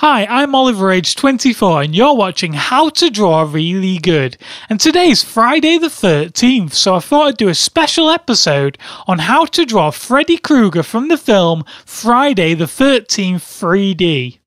Hi, I'm Oliver, age 24, and you're watching How to Draw Really Good. And today's Friday the 13th, so I thought I'd do a special episode on how to draw Freddy Krueger from the film Friday the 13th 3D.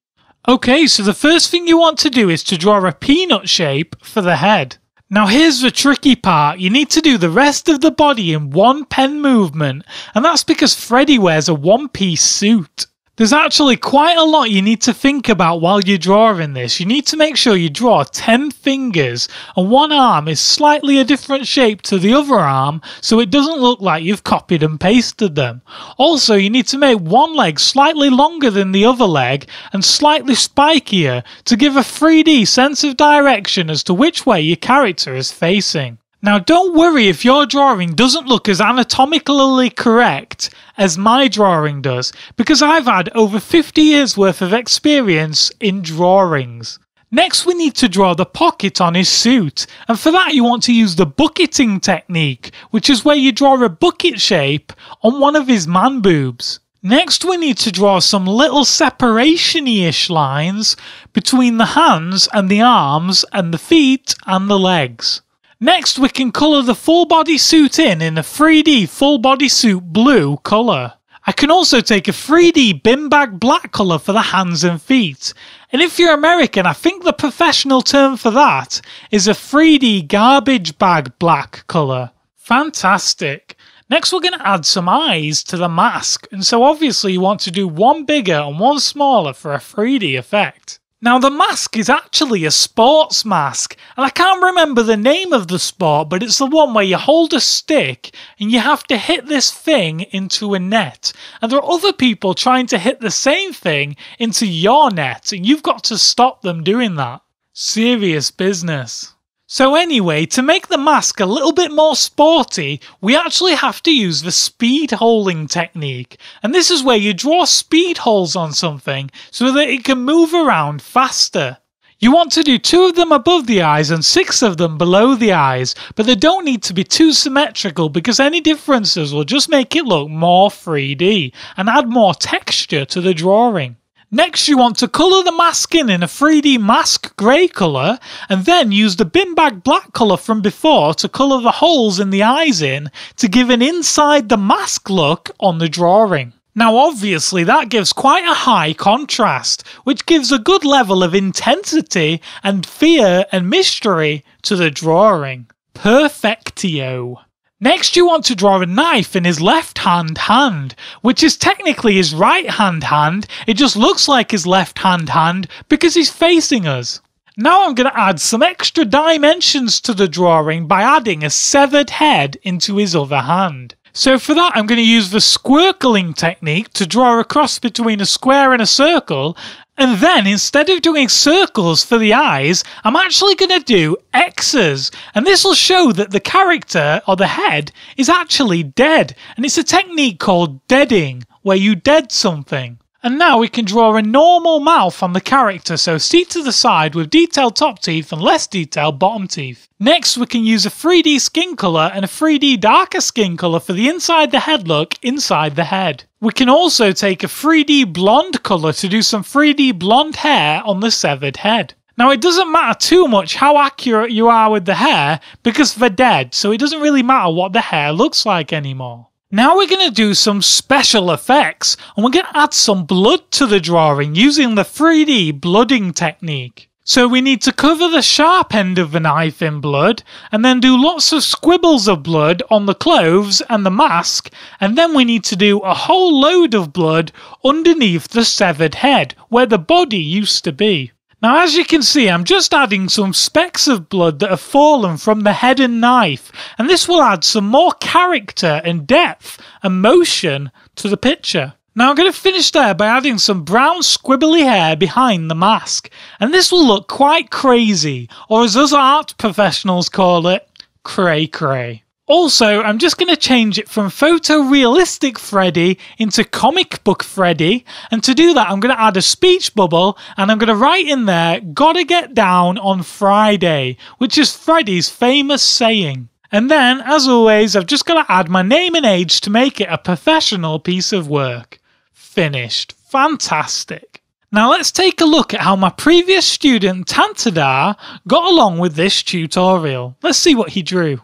Okay, so the first thing you want to do is to draw a peanut shape for the head. Now here's the tricky part, you need to do the rest of the body in one pen movement, and that's because Freddy wears a one-piece suit. There's actually quite a lot you need to think about while you're drawing this. You need to make sure you draw 10 fingers and one arm is slightly a different shape to the other arm so it doesn't look like you've copied and pasted them. Also, you need to make one leg slightly longer than the other leg and slightly spikier to give a 3D sense of direction as to which way your character is facing. Now don't worry if your drawing doesn't look as anatomically correct as my drawing does, because I've had over 50 years worth of experience in drawings. Next we need to draw the pocket on his suit, and for that you want to use the bucketing technique, which is where you draw a bucket shape on one of his man boobs. Next we need to draw some little separation-ish lines between the hands and the arms and the feet and the legs. Next we can colour the full body suit in a 3D full body suit blue colour. I can also take a 3D bin bag black colour for the hands and feet. And if you're American, I think the professional term for that is a 3D garbage bag black colour. Fantastic. Next we're going to add some eyes to the mask, and so obviously you want to do one bigger and one smaller for a 3D effect. Now the mask is actually a sports mask, and I can't remember the name of the sport, but it's the one where you hold a stick and you have to hit this thing into a net, and there are other people trying to hit the same thing into your net, and you've got to stop them doing that. Serious business. So anyway, to make the mask a little bit more sporty, we actually have to use the speed holing technique. And this is where you draw speed holes on something so that it can move around faster. You want to do 2 of them above the eyes and 6 of them below the eyes, but they don't need to be too symmetrical because any differences will just make it look more 3D and add more texture to the drawing. Next you want to colour the mask in a 3D mask grey colour, and then use the bin bag black colour from before to colour the holes in the eyes in to give an inside the mask look on the drawing. Now obviously that gives quite a high contrast, which gives a good level of intensity and fear and mystery to the drawing. Perfectio. Next you want to draw a knife in his left-hand hand, which is technically his right-hand hand, it just looks like his left-hand hand because he's facing us. Now I'm going to add some extra dimensions to the drawing by adding a severed head into his other hand. So for that I'm going to use the squircling technique to draw a cross between a square and a circle, and then instead of doing circles for the eyes, I'm actually going to do X's, and this will show that the character, or the head, is actually dead, and it's a technique called deading, where you dead something. And now we can draw a normal mouth on the character, so seat to the side with detailed top teeth and less detailed bottom teeth. Next we can use a 3D skin colour and a 3D darker skin colour for the inside the head look inside the head. We can also take a 3D blonde colour to do some 3D blonde hair on the severed head. Now it doesn't matter too much how accurate you are with the hair because they're dead, so it doesn't really matter what the hair looks like anymore. Now we're going to do some special effects, and we're going to add some blood to the drawing using the 3D blooding technique. So we need to cover the sharp end of the knife in blood, and then do lots of squibbles of blood on the clothes and the mask, and then we need to do a whole load of blood underneath the severed head, where the body used to be. Now as you can see, I'm just adding some specks of blood that have fallen from the head and knife, and this will add some more character and depth and motion to the picture. Now I'm going to finish there by adding some brown squibbly hair behind the mask, and this will look quite crazy, or as us art professionals call it, cray cray. Also, I'm just going to change it from photorealistic Freddy into comic book Freddy, and to do that I'm going to add a speech bubble and I'm going to write in there, "Gotta get down on Friday," which is Freddy's famous saying. And then, as always, I've just got to add my name and age to make it a professional piece of work. Finished. Fantastic. Now let's take a look at how my previous student Tantidar got along with this tutorial. Let's see what he drew.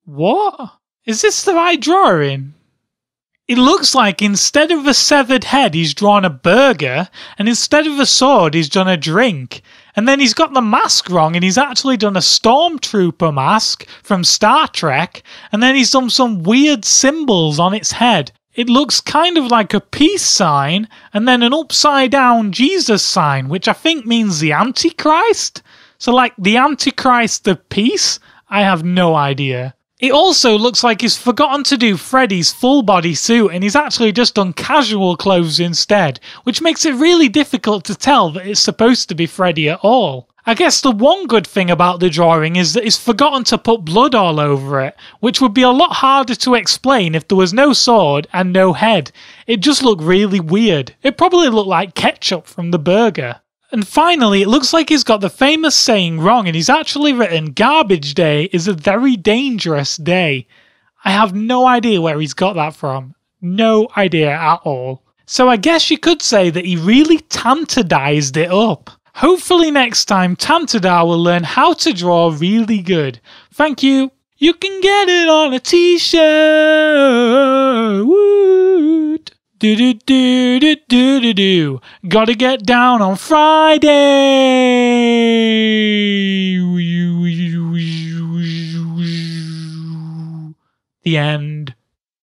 What? Is this the right drawing? It looks like instead of a severed head he's drawn a burger, and instead of a sword he's done a drink. And then he's got the mask wrong and he's actually done a stormtrooper mask from Star Trek, and then he's done some weird symbols on its head. It looks kind of like a peace sign and then an upside down Jesus sign, which I think means the Antichrist? So like the Antichrist of peace? I have no idea. It also looks like he's forgotten to do Freddy's full body suit and he's actually just done casual clothes instead, which makes it really difficult to tell that it's supposed to be Freddy at all. I guess the one good thing about the drawing is that he's forgotten to put blood all over it, which would be a lot harder to explain if there was no sword and no head. It just looked really weird. It probably looked like ketchup from the burger. And finally, it looks like he's got the famous saying wrong and he's actually written garbage day is a very dangerous day. I have no idea where he's got that from. No idea at all. So I guess you could say that he really tantidized it up. Hopefully next time Tantidar will learn how to draw really good. Thank you. You can get it on a t-shirt. Woot. Do do do do do do do. Gotta get down on Friday. The end.